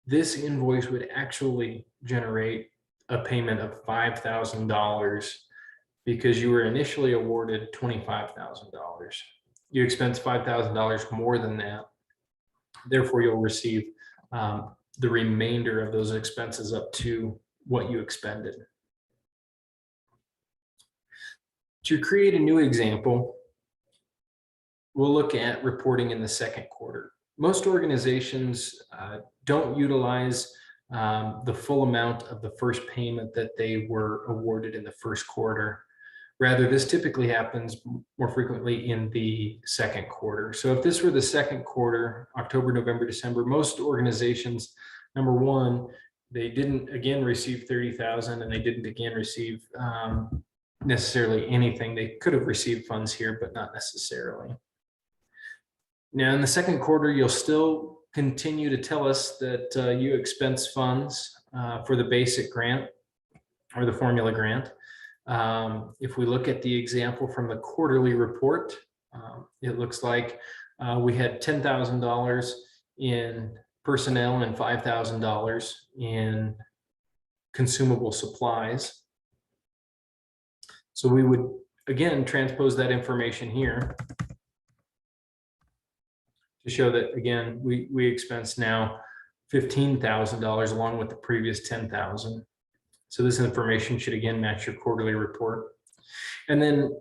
this invoice would actually generate a payment of $5,000 because you were initially awarded $25,000. You expense $5,000 more than that. Therefore, you'll receive the remainder of those expenses up to what you expended. To create a new example, we'll look at reporting in the second quarter. Most organizations don't utilize the full amount of the first payment that they were awarded in the first quarter. Rather, this typically happens more frequently in the second quarter. So if this were the second quarter, October, November, December, most organizations, number one, they didn't again receive $30,000 and they didn't again receive necessarily anything. They could have received funds here, but not necessarily. Now, in the second quarter, you'll still continue to tell us that you expense funds for the basic grant or the formula grant. If we look at the example from the quarterly report, it looks like we had $10,000 in personnel and $5,000 in consumable supplies. So we would, again, transpose that information here to show that, again, we expense now $15,000 along with the previous $10,000. So this information should again match your quarterly report. And then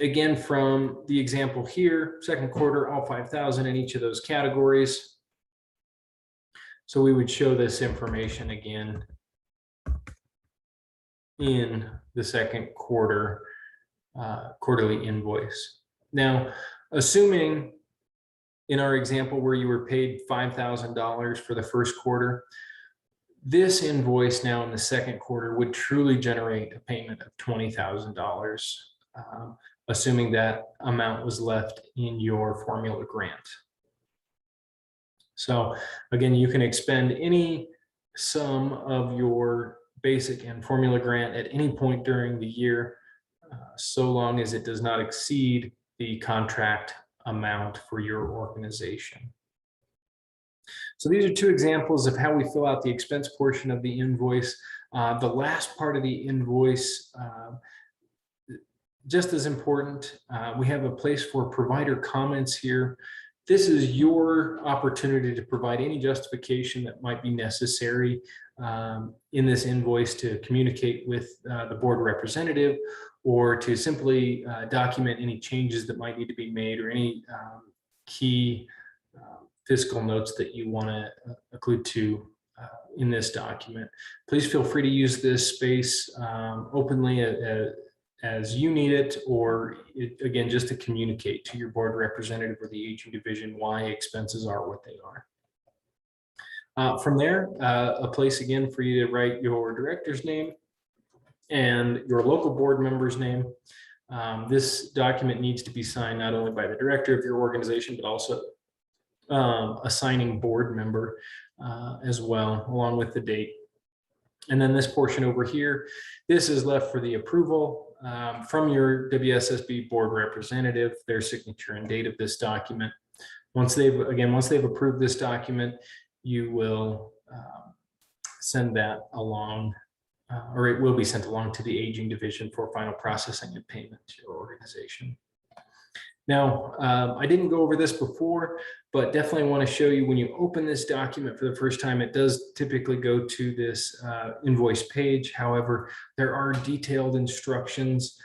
again, from the example here, second quarter, all 5,000 in each of those categories. So we would show this information again in the second quarter quarterly invoice. Now, assuming in our example where you were paid $5,000 for the first quarter, this invoice now in the second quarter would truly generate a payment of $20,000, assuming that amount was left in your formula grant. So again, you can expend any sum of your basic and formula grant at any point during the year, so long as it does not exceed the contract amount for your organization. So these are two examples of how we fill out the expense portion of the invoice. The last part of the invoice, just as important, we have a place for provider comments here. This is your opportunity to provide any justification that might be necessary in this invoice to communicate with the board representative, or to simply document any changes that might need to be made, or any key fiscal notes that you want to include to in this document. Please feel free to use this space openly as you need it, or again, just to communicate to your board representative or the aging division why expenses are what they are. From there, a place again for you to write your director's name and your local board member's name. This document needs to be signed not only by the director of your organization, but also a signing board member as well, along with the date. And then this portion over here, this is left for the approval from your WSSB board representative, their signature and date of this document. Once they've approved this document, you will send that along, or it will be sent along to the aging division for final processing and payment to your organization. Now, I didn't go over this before, but definitely want to show you when you open this document for the first time, it does typically go to this invoice page. However, there are detailed instructions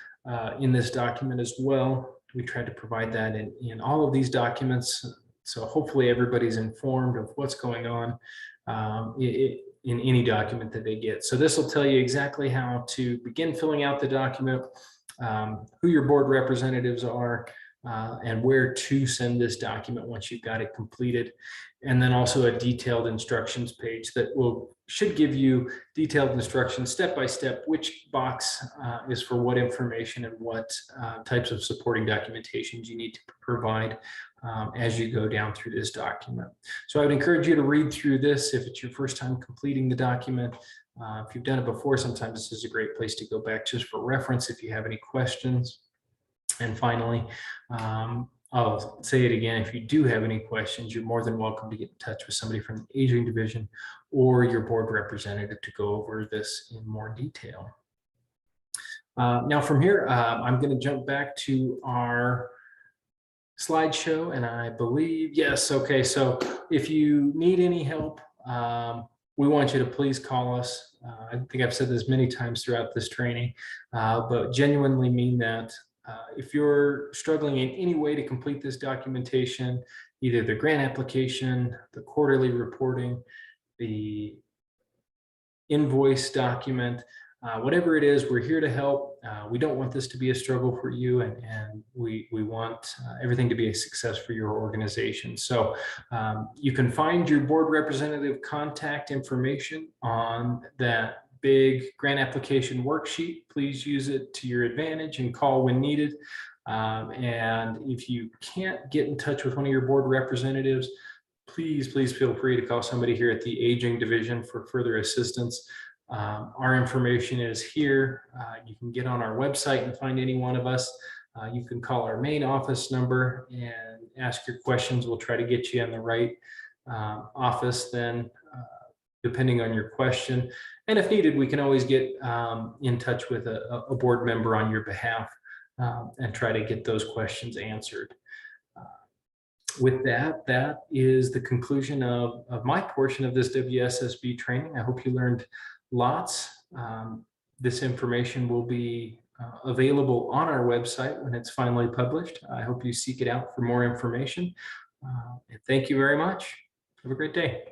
in this document as well. We tried to provide that in all of these documents. So hopefully everybody's informed of what's going on in any document that they get. So this will tell you exactly how to begin filling out the document, who your board representatives are, and where to send this document once you've got it completed. And then also a detailed instructions page that should give you detailed instructions step by step, which box is for what information and what types of supporting documentations you need to provide as you go down through this document. So I would encourage you to read through this if it's your first time completing the document. If you've done it before, sometimes this is a great place to go back just for reference if you have any questions. And finally, I'll say it again, if you do have any questions, you're more than welcome to get in touch with somebody from the aging division or your board representative to go over this in more detail. Now from here, I'm going to jump back to our slideshow, and I believe, yes, okay, so if you need any help, we want you to please call us. I think I've said this many times throughout this training, but genuinely mean that. If you're struggling in any way to complete this documentation, either the grant application, the quarterly reporting, the invoice document, whatever it is, we're here to help. We don't want this to be a struggle for you, and we want everything to be a success for your organization. So you can find your board representative contact information on that big grant application worksheet. Please use it to your advantage and call when needed. And if you can't get in touch with one of your board representatives, please feel free to call somebody here at the aging division for further assistance. Our information is here. You can get on our website and find any one of us. You can call our main office number and ask your questions. We'll try to get you in the right office then, depending on your question. And if needed, we can always get in touch with a board member on your behalf and try to get those questions answered. With that, that is the conclusion of my portion of this WSSB training. I hope you learned lots. This information will be available on our website when it's finally published. I hope you seek it out for more information. And thank you very much. Have a great day.